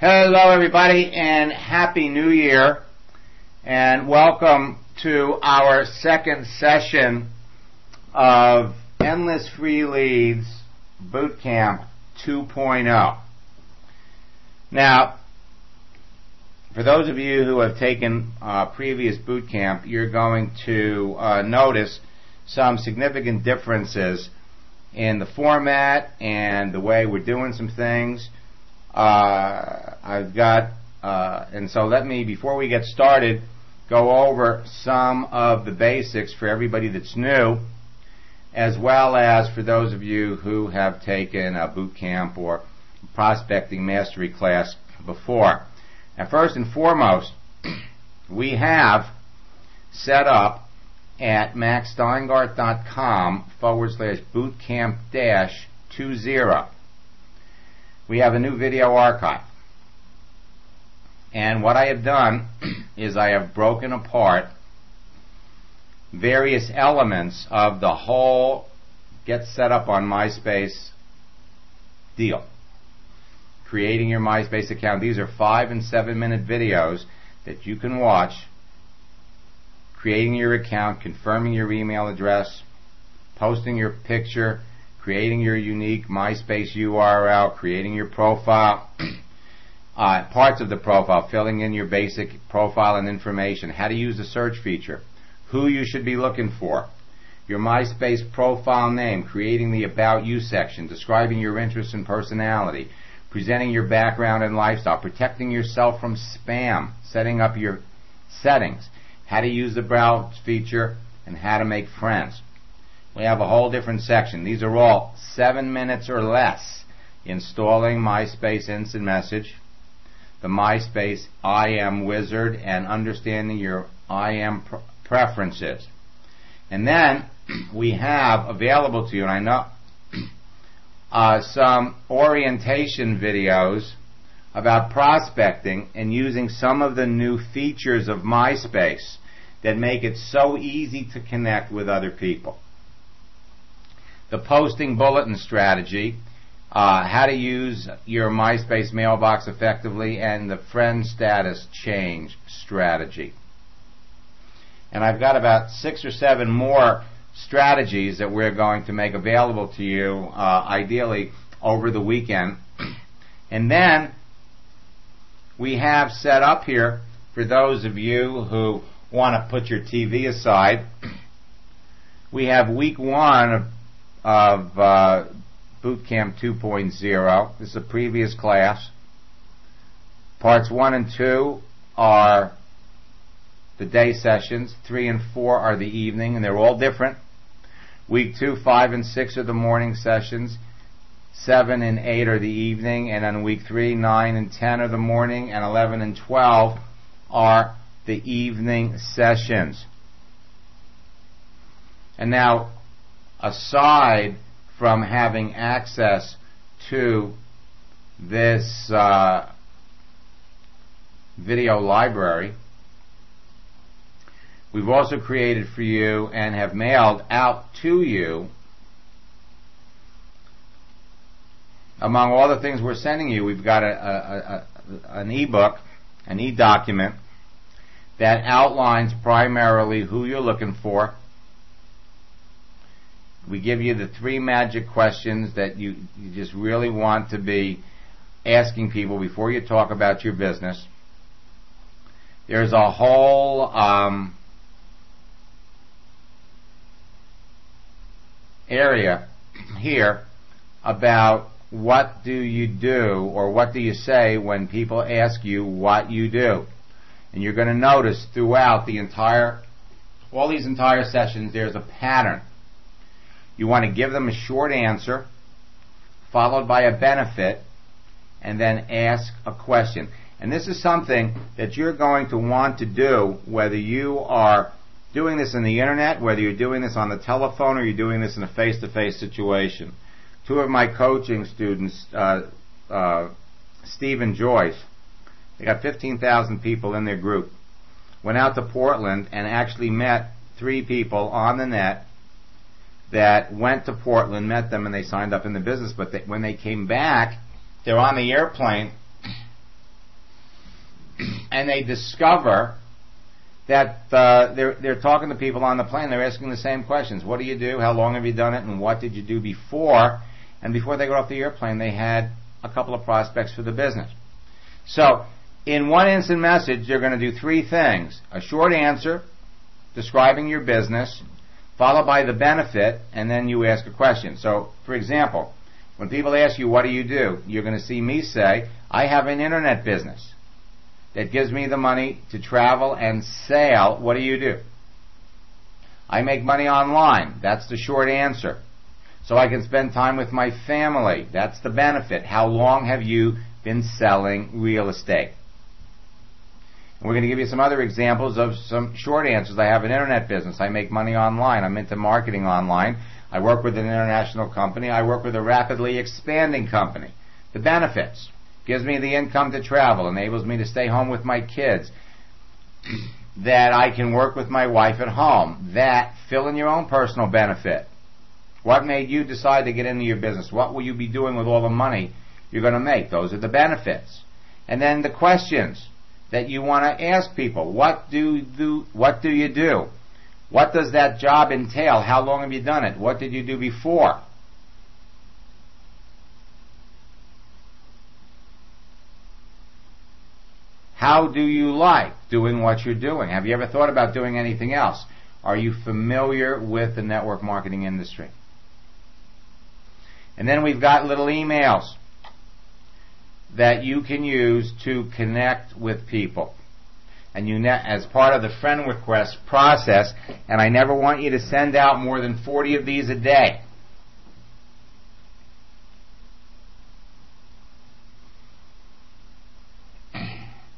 Hello everybody and Happy New Year, and welcome to our second session of Endless Free Leads Bootcamp 2.0. Now, for those of you who have taken previous bootcamp, you're going to notice some significant differences in the format and the way we're doing some things. And so let me, before we get started, go over some of the basics for everybody that's new, as well as for those of you who have taken a boot camp or prospecting mastery class before. Now, first and foremost, we have set up at maxsteingart.com/bootcamp-20. We have a new video archive. And what I have done is I have broken apart various elements of the whole get set up on MySpace deal. Creating your MySpace account. These are 5- and 7-minute videos that you can watch. Creating your account, confirming your email address, posting your picture, creating your unique MySpace URL, creating your profile, parts of the profile, filling in your basic profile and information, how to use the search feature, who you should be looking for, your MySpace profile name, creating the About You section, describing your interests and personality, presenting your background and lifestyle, protecting yourself from spam, setting up your settings, how to use the browse feature, and how to make friends. We have a whole different section. These are all 7 minutes or less. Installing MySpace Instant Message, the MySpace IM Wizard, and understanding your IM preferences. And then we have available to you, and I know, some orientation videos about prospecting and using some of the new features of MySpace that make it so easy to connect with other people. The posting bulletin strategy, how to use your MySpace mailbox effectively, and the friend status change strategy. And I've got about 6 or 7 more strategies that we're going to make available to you, ideally over the weekend. And then we have set up here, for those of you who want to put your TV aside, we have week 1 of Bootcamp 2.0. This is a previous class. Parts 1 and 2 are the day sessions. 3 and 4 are the evening, and they're all different. Week 2, 5 and 6 are the morning sessions. 7 and 8 are the evening, and on week 3, 9 and 10 are the morning, and 11 and 12 are the evening sessions. And now, aside from having access to this video library, we've also created for you and have mailed out to you, among all the things we're sending you, we've got an ebook, an e-document that outlines primarily who you're looking for. We give you the 3 magic questions that you just really want to be asking people before you talk about your business. There's a whole area here about what do you do, or what do you say when people ask you what you do. And you're going to notice throughout all these entire sessions, there's a pattern. You want to give them a short answer, followed by a benefit, and then ask a question. And this is something that you're going to want to do, whether you are doing this in the internet, whether you're doing this on the telephone, or you're doing this in a face-to-face situation. 2 of my coaching students, Steve and Joyce, they got 15,000 people in their group, went out to Portland and actually met 3 people on the net that went to Portland, met them, and they signed up in the business. But when they came back, they're on the airplane, and they discover that they're talking to people on the plane. They're asking the same questions. What do you do? How long have you done it? And what did you do before? And before they got off the airplane, they had a couple of prospects for the business. So in one instant message, they're going to do three things. A short answer describing your business, followed by the benefit, and then you ask a question. So, for example, when people ask you, what do you do? You're going to see me say, I have an internet business that gives me the money to travel and sail. What do you do? I make money online. That's the short answer. So I can spend time with my family. That's the benefit. How long have you been selling real estate? And we're going to give you some other examples of some short answers. I have an internet business. I make money online. I'm into marketing online. I work with an international company. I work with a rapidly expanding company. The benefits. Gives me the income to travel. Enables me to stay home with my kids. That I can work with my wife at home. That, fill in your own personal benefit. What made you decide to get into your business? What will you be doing with all the money you're going to make? Those are the benefits. And then the questions that you want to ask people. What do you do? What does that job entail? How long have you done it? What did you do before? How do you like doing what you're doing? Have you ever thought about doing anything else? Are you familiar with the network marketing industry? And then we've got little emails that you can use to connect with people. And as part of the friend request process, and I never want you to send out more than 40 of these a day.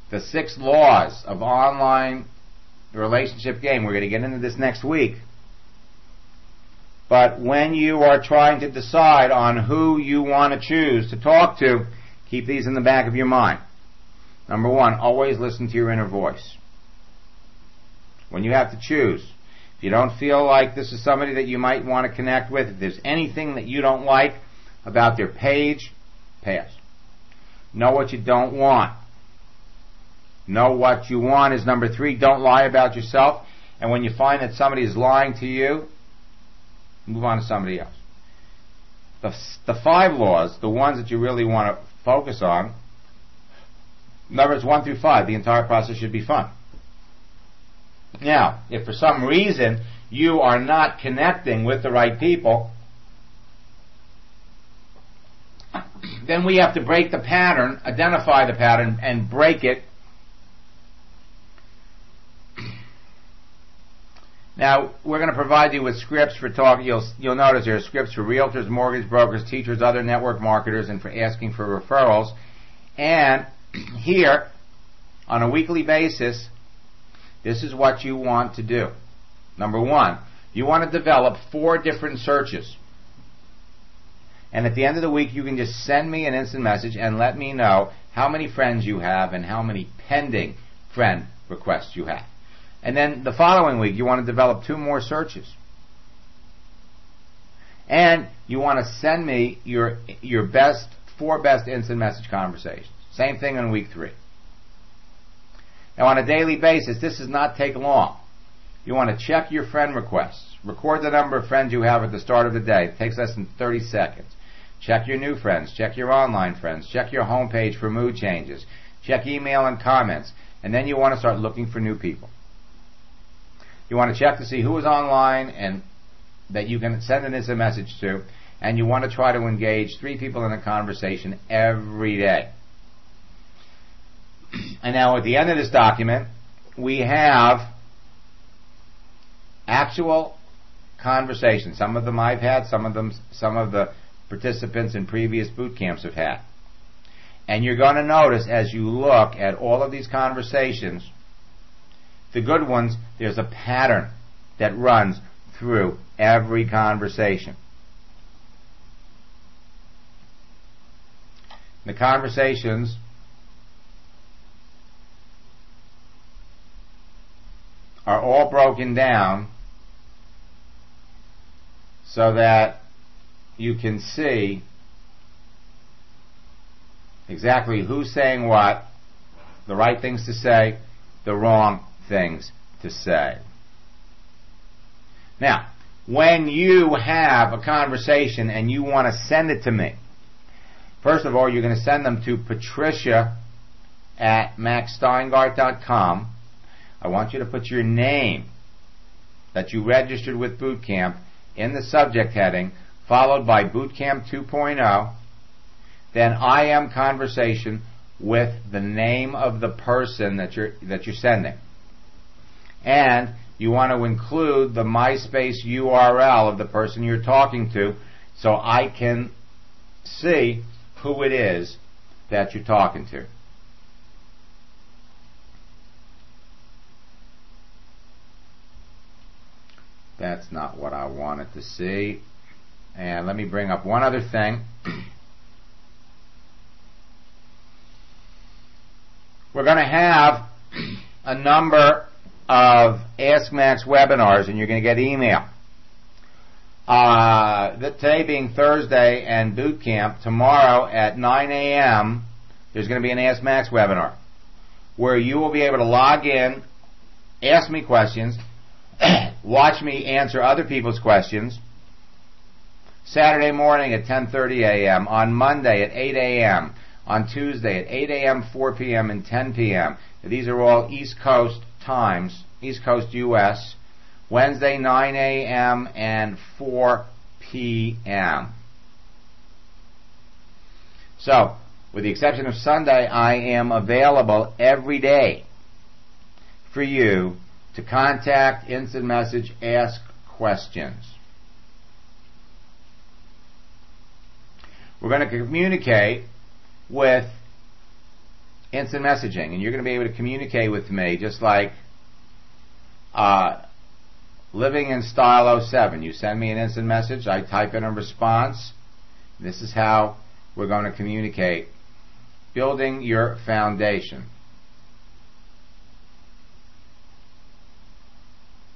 The 6 laws of online relationship game. We're going to get into this next week. But when you are trying to decide on who you want to choose to talk to, keep these in the back of your mind. Number 1, always listen to your inner voice. When you have to choose, if you don't feel like this is somebody that you might want to connect with, if there's anything that you don't like about their page, pass. Know what you don't want. Know what you want is number 3. Don't lie about yourself. And when you find that somebody is lying to you, move on to somebody else. The 5 laws, the ones that you really want to focus on, numbers 1 through 5, the entire process should be fun. Now, if for some reason you are not connecting with the right people, then we have to break the pattern, identify the pattern, and break it. Now, we're going to provide you with scripts for talk. You'll notice there are scripts for realtors, mortgage brokers, teachers, other network marketers, and for asking for referrals. And here, on a weekly basis, this is what you want to do. Number 1, you want to develop 4 different searches. And at the end of the week, you can just send me an instant message and let me know how many friends you have and how many pending friend requests you have. And then the following week, you want to develop 2 more searches. And you want to send me your 4 best instant message conversations. Same thing in week 3. Now, on a daily basis, this does not take long. You want to check your friend requests. Record the number of friends you have at the start of the day. It takes less than 30 seconds. Check your new friends. Check your online friends. Check your homepage for mood changes. Check email and comments. And then you want to start looking for new people. You want to check to see who is online and that you can send an instant message to. And you want to try to engage 3 people in a conversation every day. And now at the end of this document, we have actual conversations. Some of them I've had, some of the participants in previous boot camps have had. And you're going to notice as you look at all of these conversations, the good ones, there's a pattern that runs through every conversation. The conversations are all broken down so that you can see exactly who's saying what the right things to say, the wrong things to say. Now, when you have a conversation and you want to send it to me, first of all, you're going to send them to patricia@maxsteingart.com. I want you to put your name that you registered with Boot Camp in the subject heading, followed by Boot Camp 2.0, then I am conversation with the name of the person that you're sending. And you want to include the MySpace URL of the person you're talking to so I can see who it is that you're talking to. That's not what I wanted to see. And let me bring up one other thing. We're going to have a number of Ask Max webinars, and you're going to get email. Today being Thursday and Boot Camp, tomorrow at 9 a.m., there's going to be an Ask Max webinar where you will be able to log in, ask me questions, watch me answer other people's questions. Saturday morning at 10:30 a.m., on Monday at 8 a.m., on Tuesday at 8 a.m., 4 p.m., and 10 p.m. These are all East Coast times, East Coast U.S., Wednesday 9 a.m. and 4 p.m. So, with the exception of Sunday, I am available every day for you to contact, instant message, ask questions. We're going to communicate with instant messaging, and you're going to be able to communicate with me just like Living in Style 07. You send me an instant message, I type in a response. This is how we're going to communicate. Building your foundation.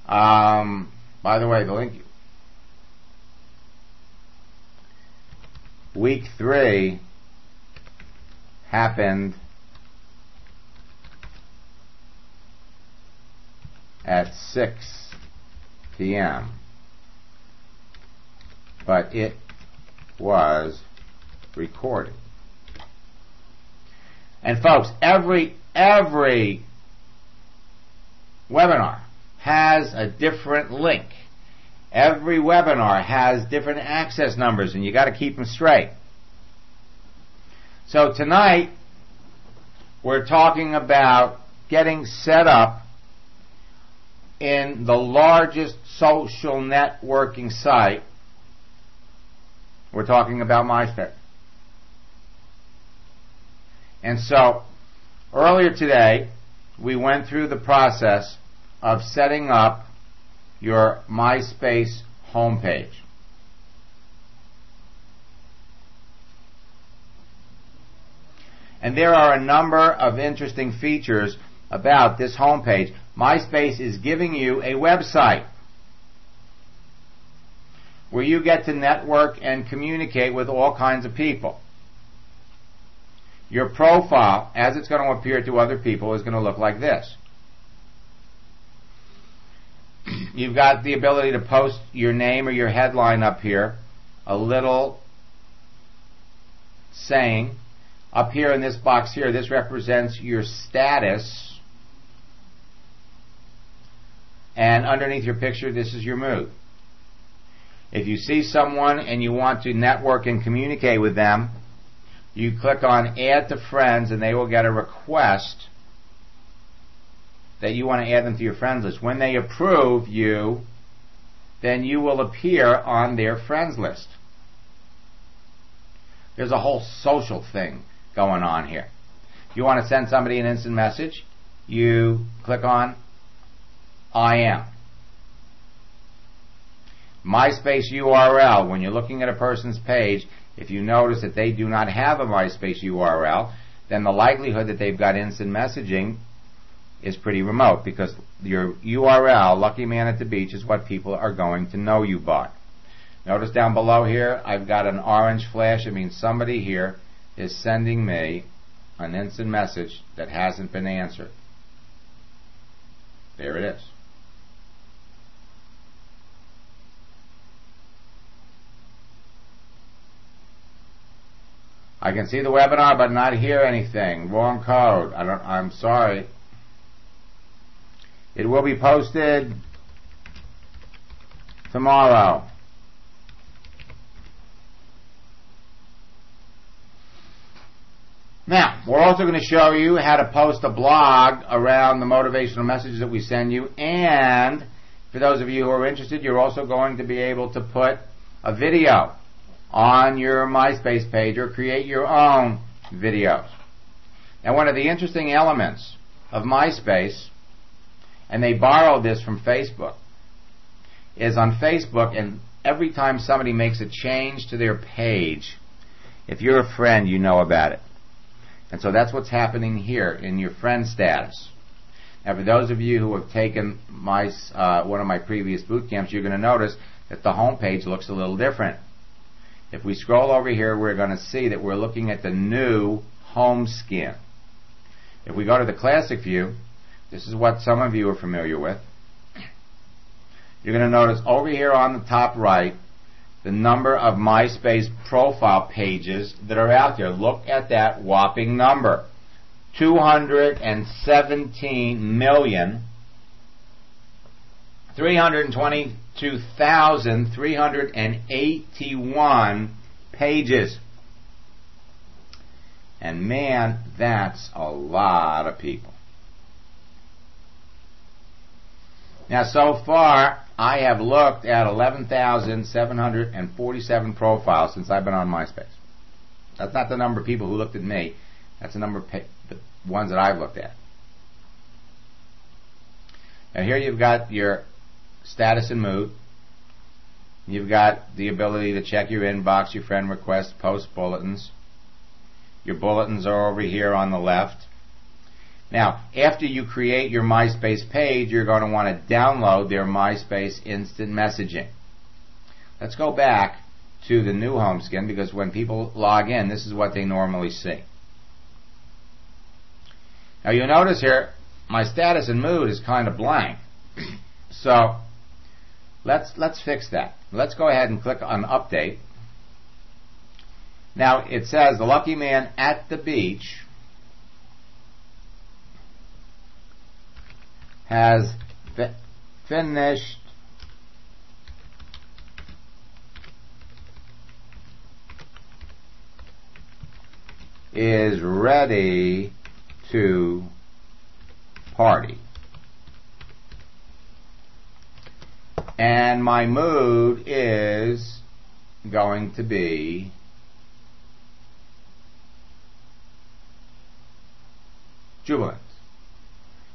By the way, the link. Week 3 happened at 6 p.m. but it was recorded. And folks, every webinar has a different link. Every webinar has different access numbers, and you got to keep them straight. So tonight, we're talking about getting set up in the largest social networking site. We're talking about MySpace. And so, earlier today, we went through the process of setting up your MySpace homepage. And there are a number of interesting features about this homepage. MySpace is giving you a website where you get to network and communicate with all kinds of people. Your profile, as it's going to appear to other people, is going to look like this. You've got the ability to post your name or your headline up here, a little saying. Up here in this box here, this represents your status. And underneath your picture, this is your mood. If you see someone and you want to network and communicate with them, you click on Add to Friends, and they will get a request that you want to add them to your friends list. When they approve you, then you will appear on their friends list. There's a whole social thing going on here. If you want to send somebody an instant message, you click on I am. MySpace URL, when you're looking at a person's page, if you notice that they do not have a MySpace URL, then the likelihood that they've got instant messaging is pretty remote, because your URL, Lucky Man at the Beach, is what people are going to know you by. Notice down below here, I've got an orange flash. It means somebody here is sending me an instant message that hasn't been answered. There it is. I can see the webinar but not hear anything. Wrong code. I'm sorry. It will be posted tomorrow. Now, we're also going to show you how to post a blog around the motivational messages that we send you, and for those of you who are interested, you're also going to be able to put a video on your MySpace page or create your own videos. Now, one of the interesting elements of MySpace, and they borrowed this from Facebook, is on Facebook, and every time somebody makes a change to their page, if you're a friend, you know about it. And so that's what's happening here in your friend status. Now, for those of you who have taken one of my previous boot camps, you're going to notice that the home page looks a little different. If we scroll over here, we're going to see that we're looking at the new home skin. If we go to the classic view, this is what some of you are familiar with. You're going to notice over here on the top right, the number of MySpace profile pages that are out there. Look at that whopping number. 217,322,381 pages. And man, that's a lot of people. Now, so far, I have looked at 11,747 profiles since I've been on MySpace. That's not the number of people who looked at me. That's the number of the ones that I've looked at. Now, here you've got your status and mood. You've got the ability to check your inbox, your friend requests, post bulletins. Your bulletins are over here on the left. Now, after you create your MySpace page, you're going to want to download their MySpace instant messaging. Let's go back to the new home skin, because when people log in, this is what they normally see. Now, you'll notice here, my status and mood is kind of blank. So, let's fix that. Let's go ahead and click on Update. Now, it says, the lucky man at the beach has finished is ready to party. And my mood is going to be jubilant.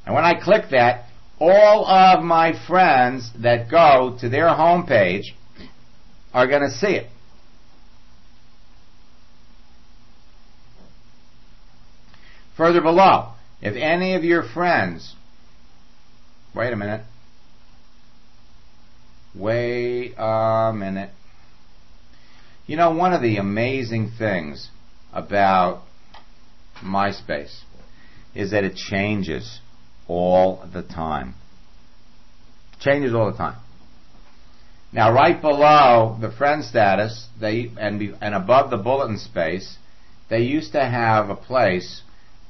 And when I click that, all of my friends that go to their homepage are going to see it. Further below, if any of your friends, wait a minute, you know, one of the amazing things about MySpace is that it changes all the time. Changes all the time. Now, right below the friend status, and above the bulletin space, they used to have a place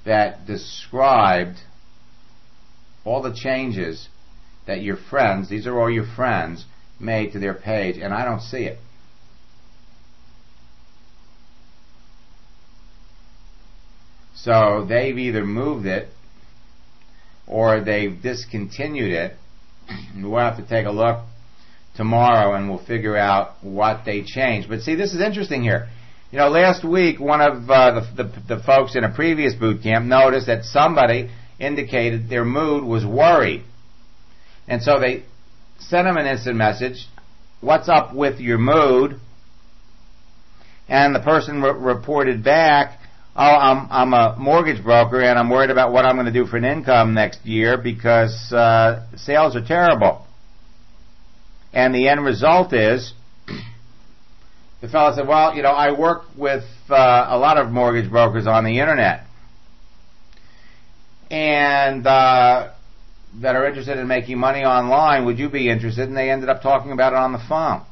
that described all the changes that your friends, these are all your friends, made to their page, and I don't see it. So they've either moved it or they've discontinued it. We'll have to take a look tomorrow and we'll figure out what they changed. But see, this is interesting here. You know, last week one of the folks in a previous boot camp noticed that somebody indicated their mood was worried. And so they sent him an instant message, what's up with your mood? And the person reported back, oh, I'm a mortgage broker and I'm worried about what I'm going to do for an income next year because sales are terrible. And the end result is, the fellow said, well, you know, I work with a lot of mortgage brokers on the internet. and that are interested in making money online, would you be interested? And they ended up talking about it on the phone.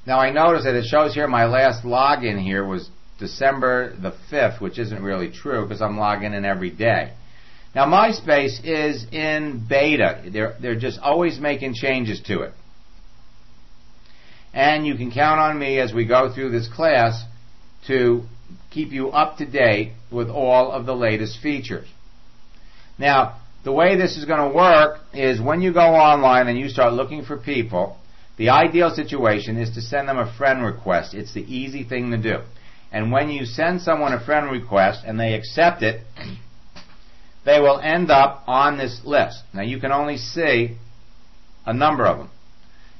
Now I noticed that it shows here my last login here was December the 5th, which isn't really true because I'm logging in every day. Now MySpace is in beta. They're just always making changes to it. And you can count on me as we go through this class to keep you up to date with all of the latest features. Now, the way this is going to work is when you go online and you start looking for people, the ideal situation is to send them a friend request. It's the easy thing to do. And when you send someone a friend request and they accept it, they will end up on this list. Now, you can only see a number of them.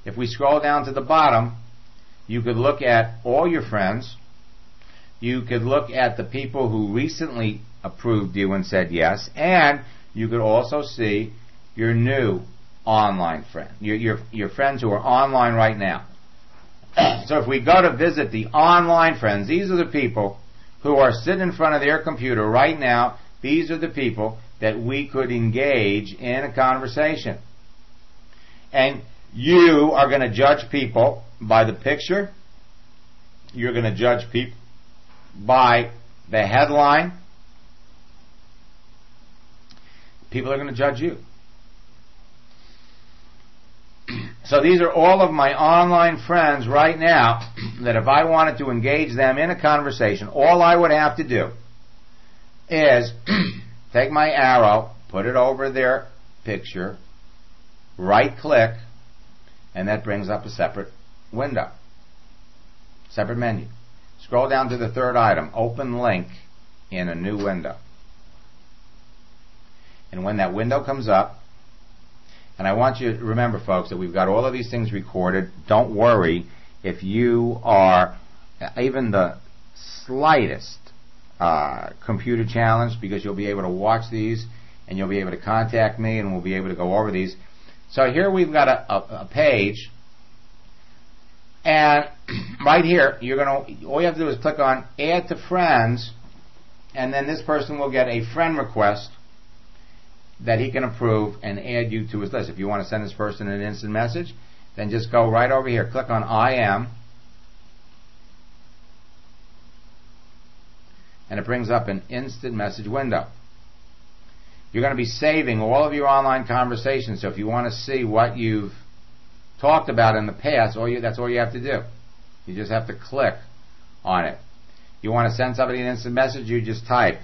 If we scroll down to the bottom, you could look at all your friends. You could look at the people who recently approved you and said yes, and you could also see your new online friend, your friends who are online right now. So if we go to visit the online friends, these are the people who are sitting in front of their computer right now. These are the people that we could engage in a conversation. And you are going to judge people by the picture. You're going to judge people by the headline. People are going to judge you. So these are all of my online friends right now that if I wanted to engage them in a conversation, all I would have to do is take my arrow, put it over their picture, right click, and that brings up a separate window, separate menu. Scroll down to the third item, open link in a new window. And when that window comes up, and I want you to remember, folks, that we've got all of these things recorded. Don't worry if you are even the slightest computer challenged, because you'll be able to watch these and you'll be able to contact me and we'll be able to go over these. So here we've got a page, and right here all you have to do is click on Add to Friends, and then this person will get a friend request that he can approve and add you to his list. If you want to send this person an instant message, then just go right over here, click on I am, and it brings up an instant message window. You're going to be saving all of your online conversations, so if you want to see what you've talked about in the past, that's all you have to do. You just have to click on it. You want to send somebody an instant message, you just type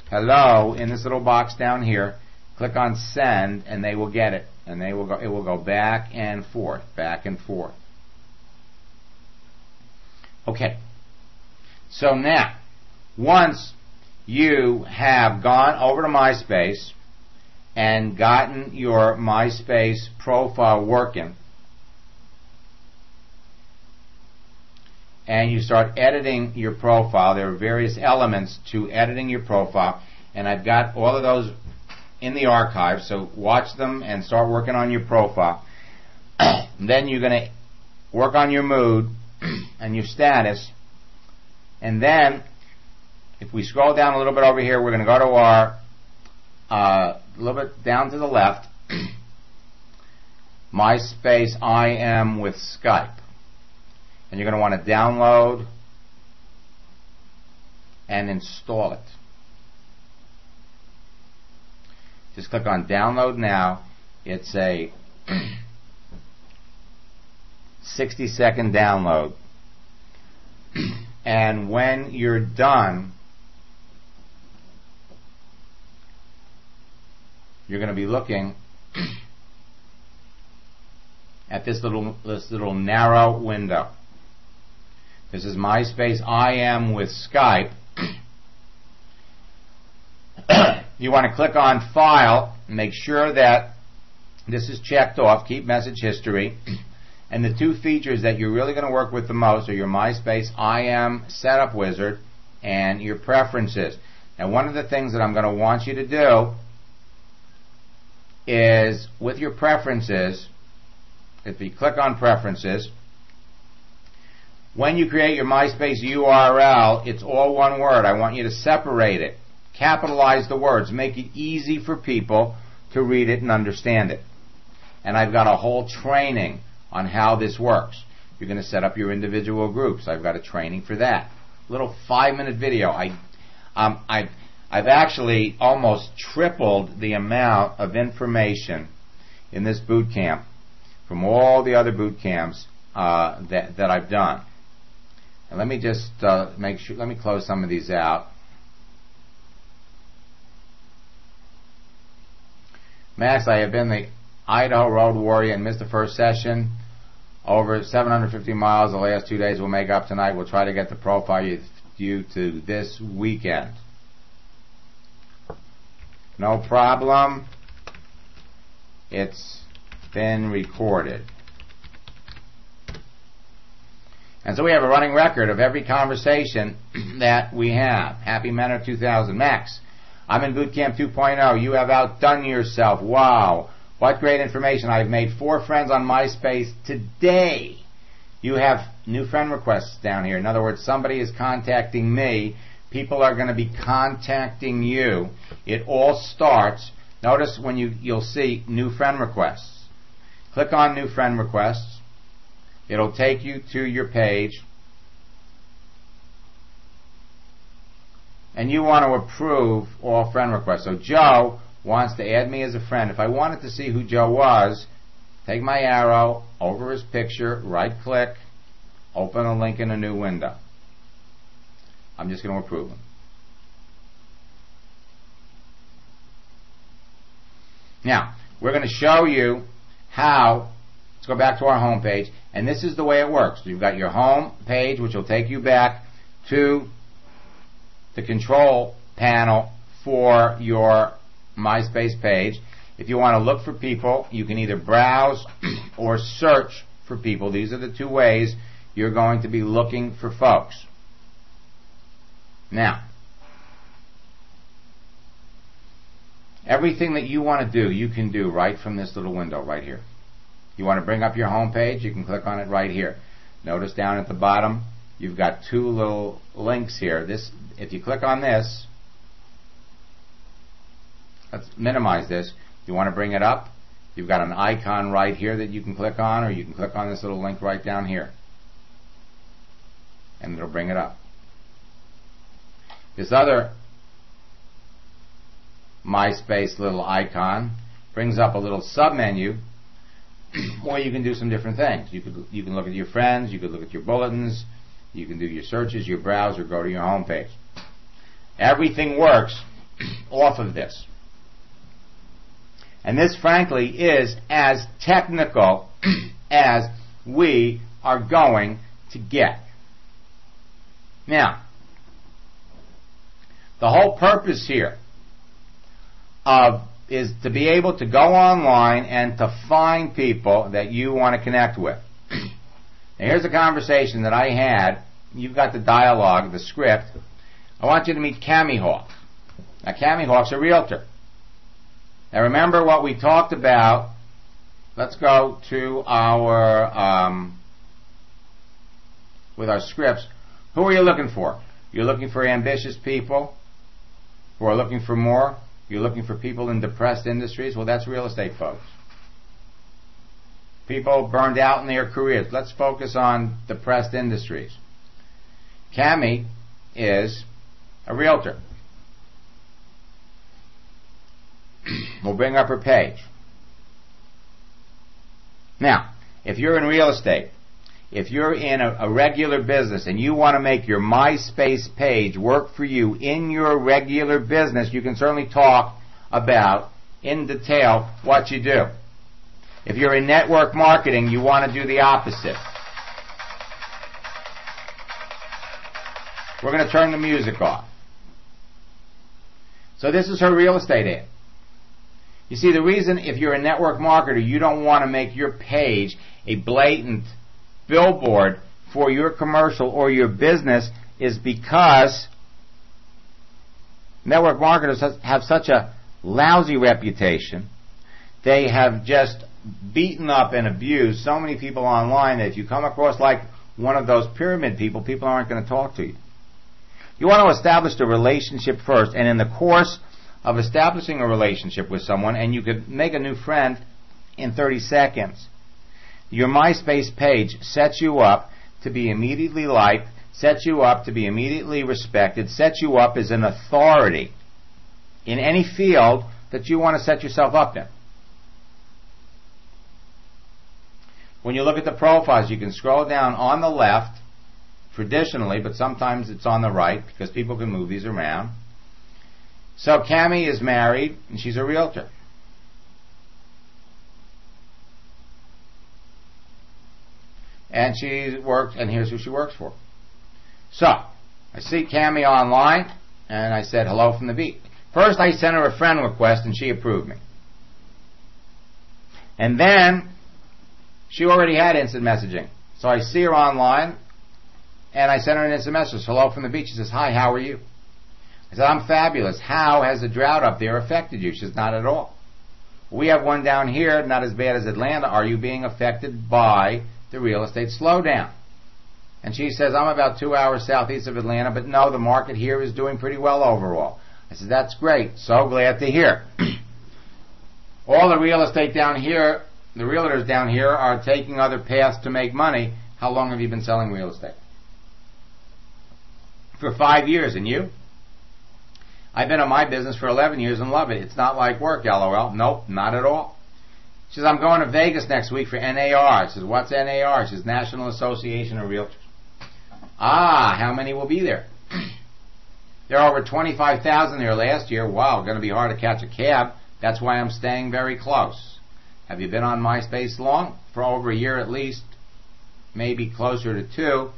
hello in this little box down here, click on send, and they will get it. And it will go back and forth, back and forth. Okay. So now, once you have gone over to MySpace and gotten your MySpace profile working, and you start editing your profile, there are various elements to editing your profile, and I've got all of those in the archive, so watch them and start working on your profile. Then you're going to work on your mood and your status, and then if we scroll down a little bit over here, we're going to go to our a little bit down to the left, MySpace I am with Skype, and you're going to want to download and install it. Just click on download now. It's a 60-second download. And when you're done, you're going to be looking at this little narrow window. This is MySpace I am with Skype. You want to click on File, make sure that this is checked off, Keep Message History, and the two features that you're really going to work with the most are your MySpace I am Setup Wizard and your Preferences. Now, one of the things that I'm going to want you to do is, with your Preferences, if you click on Preferences, when you create your MySpace URL, it's all one word. I want you to separate it capitalize the words, make it easy for people to read it and understand it. And I've got a whole training on how this works. You're going to set up your individual groups. I've got a training for that. Little 5-minute video. I've actually almost tripled the amount of information in this boot camp from all the other boot camps that I've done. And let me just make sure. Let me close some of these out. Max, I have been the Idaho Road Warrior and missed the first session. Over 750 miles the last 2 days. We'll make up tonight. We'll try to get the profile you to this weekend. No problem. It's been recorded. And so we have a running record of every conversation that we have. Happy Mentor 2000. Max, I'm in Boot Camp 2.0. You have outdone yourself. Wow. What great information. I've made 4 friends on MySpace today. You have new friend requests down here. In other words, somebody is contacting me. People are going to be contacting you. It all starts. Notice when you'll see new friend requests. Click on new friend requests. It'll take you to your page. And you want to approve all friend requests. So Joe wants to add me as a friend. If I wanted to see who Joe was, take my arrow over his picture, right click, open a link in a new window. I'm just going to approve him. Now, we're going to show you how. Let's go back to our home page, and this is the way it works. You've got your home page, which will take you back to the control panel for your MySpace page. If you want to look for people, you can either browse or search for people. These are the 2 ways you're going to be looking for folks. Now, everything that you want to do, you can do right from this little window right here. You want to bring up your home page, you can click on it right here. Notice down at the bottom, you've got 2 little links here. If you click on this, let's minimize this. You want to bring it up, you've got an icon right here that you can click on, or you can click on this little link right down here. And it'll bring it up. This other MySpace little icon brings up a little submenu where you can do some different things. You can look at your friends, you can look at your bulletins, you can do your searches, your browse, or go to your home page. Everything works off of this. And this, frankly, is as technical as we are going to get. Now, the whole purpose here is to be able to go online and to find people that you want to connect with. Now, here's a conversation that I had. You've got the dialogue, the script. I want you to meet Cammy Hawk. Now, Cammy Hawk's a realtor. Now, remember what we talked about. Let's go to our, with our scripts. Who are you looking for? You're looking for ambitious people who are looking for more. You're looking for people in depressed industries. Well, that's real estate, folks. People burned out in their careers. Let's focus on depressed industries. Cammy is a realtor. We'll bring up her page. Now, if you're in real estate, if you're in a regular business and you want to make your MySpace page work for you in your regular business, you can certainly talk about in detail what you do. If you're in network marketing, you want to do the opposite. We're going to turn the music off. So this is her real estate ad. You see, the reason if you're a network marketer, you don't want to make your page a blatant billboard for your commercial or your business is because network marketers have such a lousy reputation. They have just beaten up and abused so many people online that if you come across like one of those pyramid people, people aren't going to talk to you. You want to establish the relationship first, and in the course of establishing a relationship with someone, and you could make a new friend in 30 seconds, your MySpace page sets you up to be immediately liked, sets you up to be immediately respected, sets you up as an authority in any field that you want to set yourself up in. When you look at the profiles, you can scroll down on the left, traditionally, but sometimes it's on the right because people can move these around. So Cammie is married and she's a realtor. And she works, and here's who she works for. So, I see Cammie online, and I said hello from the beat. First, I sent her a friend request, and she approved me. And then, she already had instant messaging. So I see her online, and I sent her an instant message, hello from the beat. She says, hi, how are you? I said, I'm fabulous. How has the drought up there affected you? She says, not at all. We have one down here, not as bad as Atlanta. Are you being affected by the real estate slowdown? And she says, I'm about 2 hours southeast of Atlanta, but no, the market here is doing pretty well overall. I said, that's great. So glad to hear. All the real estate down here, the realtors down here are taking other paths to make money. How long have you been selling real estate? For 5 years. And you? I've been in my business for 11 years and love it. It's not like work, LOL. Nope, not at all. She says, I'm going to Vegas next week for NAR. She says, what's NAR? She says, National Association of Realtors. Ah, how many will be there? There are over 25,000 there last year. Wow, going to be hard to catch a cab. That's why I'm staying very close. Have you been on MySpace long? For over a year at least, maybe closer to 2.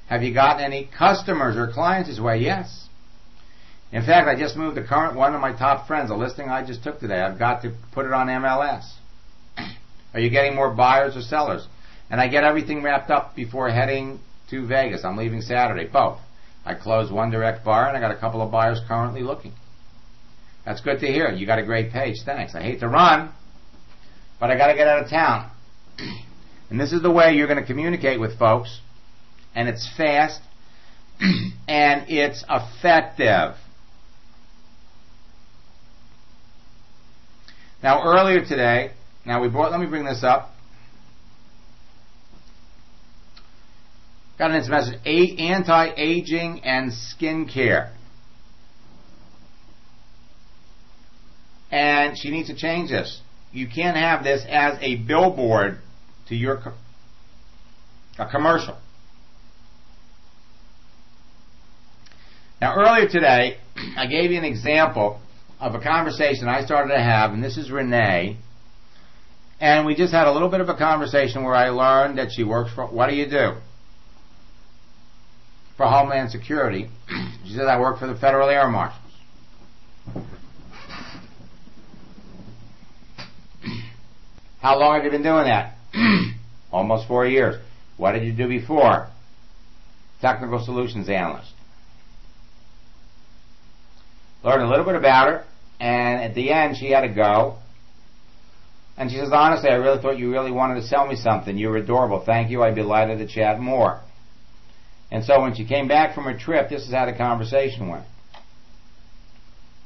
Have you gotten any customers or clients this way? Yes. In fact, I just moved the current one of my top friends, a listing I just took today. I've got to put it on MLS. Are you getting more buyers or sellers? And I get everything wrapped up before heading to Vegas. I'm leaving Saturday, both. I closed one direct buyer, and I got a couple of buyers currently looking. That's good to hear. You got a great page. Thanks. I hate to run, but I got to get out of town. And this is the way you're going to communicate with folks, and it's fast, and it's effective. Now, earlier today, let me bring this up. Got an instant message, anti-aging and skincare. And she needs to change this. You can't have this as a billboard to a commercial. Now, earlier today, I gave you an example of a conversation I started to have, and this is Renee. And we just had a little bit of a conversation where I learned that she works for, what do you do? For Homeland Security. She says, I work for the Federal Air Marshals. How long have you been doing that? Almost 4 years. What did you do before? Technical Solutions Analyst. Learned a little bit about her, and at the end she had to go. And she says, honestly, I really thought you really wanted to sell me something. You were adorable. Thank you. I'd be delighted to chat more. And so when she came back from her trip, this is how the conversation went.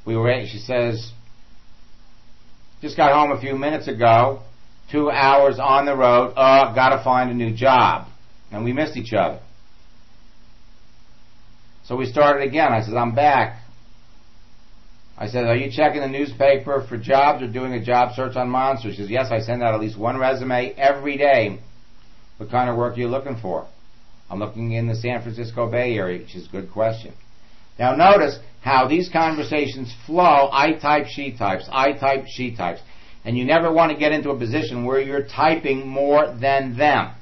She says, just got home a few minutes ago, 2 hours on the road, got to find a new job. And we missed each other. So we started again. I said, I'm back. I said, are you checking the newspaper for jobs or doing a job search on Monster? She says, yes, I send out at least one resume every day. What kind of work are you looking for? I'm looking in the San Francisco Bay Area, which is a good question. Now notice how these conversations flow. I type, she types. I type, she types. And you never want to get into a position where you're typing more than them.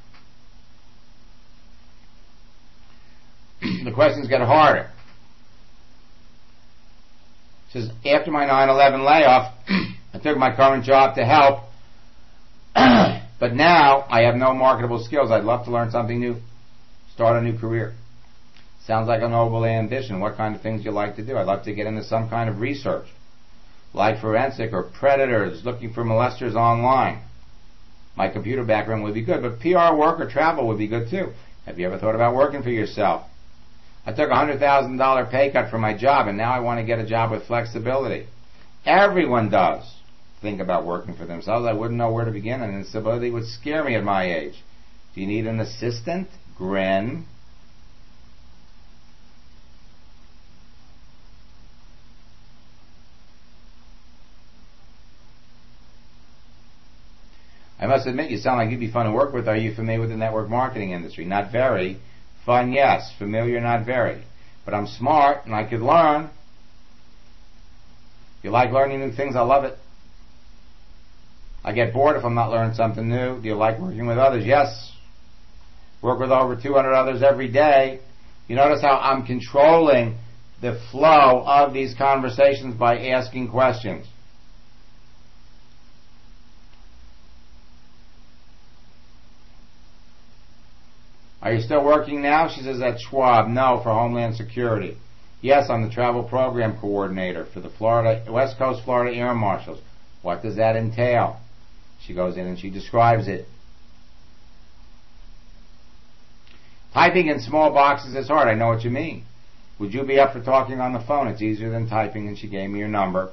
The questions get harder. Says, after my 9/11 layoff, I took my current job to help, but now I have no marketable skills. I'd love to learn something new, start a new career. Sounds like a noble ambition. What kind of things do you like to do? I'd love to get into some kind of research, like forensic or predators, looking for molesters online. My computer background would be good, but PR work or travel would be good too. Have you ever thought about working for yourself? I took a $100,000 pay cut for my job, and now I want to get a job with flexibility. Everyone does think about working for themselves. I wouldn't know where to begin, and instability would scare me at my age. Do you need an assistant? Grin. I must admit, you sound like you'd be fun to work with. Are you familiar with the network marketing industry? Not very. Fun, yes. Familiar, not very. But I'm smart, and I could learn. If you like learning new things, I love it. I get bored if I'm not learning something new. Do you like working with others? Yes. Work with over 200 others every day. You notice how I'm controlling the flow of these conversations by asking questions. Are you still working now? She says at Schwab. No, for Homeland Security. Yes, I'm the travel program coordinator for the West Coast Florida Air Marshals. What does that entail? She goes in and she describes it. Typing in small boxes is hard. I know what you mean. Would you be up for talking on the phone? It's easier than typing, and she gave me your number.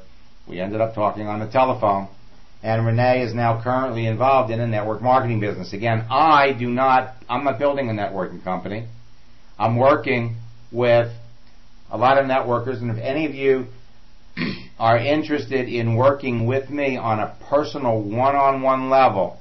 We ended up talking on the telephone. And Renee is now currently involved in a network marketing business. Again, I'm not building a networking company. I'm working with a lot of networkers, and if any of you are interested in working with me on a personal one-on-one level,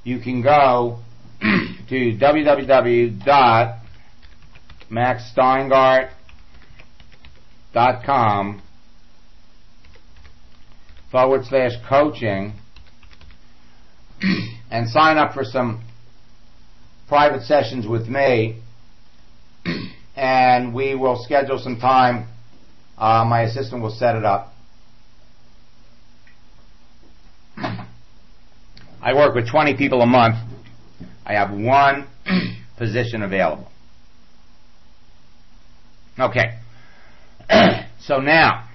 you can go to www.maxsteingart.com/coaching and sign up for some private sessions with me, and we will schedule some time. My assistant will set it up. I work with 20 people a month. I have one position available. Okay. So now,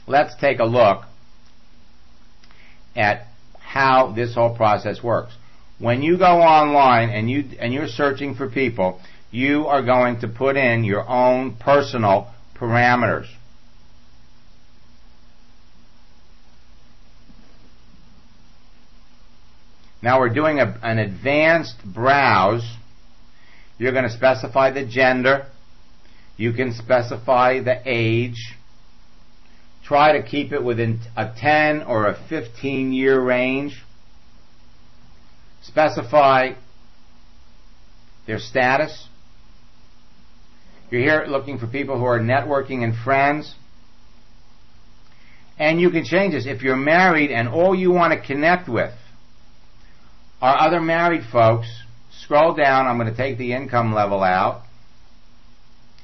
let's take a look at how this whole process works. When you go online and you're searching for people, you are going to put in your own personal parameters. Now we're doing an advanced browse. You're going to specify the gender. You can specify the age. Try to keep it within a 10 or a 15-year range. Specify their status. You're here looking for people who are networking and friends. And you can change this. If you're married and all you want to connect with are other married folks, scroll down. I'm going to take the income level out.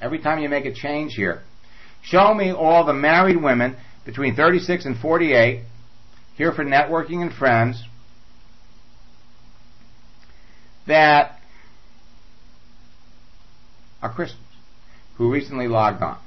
Every time you make a change here, show me all the married women between 36 and 48 here for networking and friends that are Christians who recently logged on.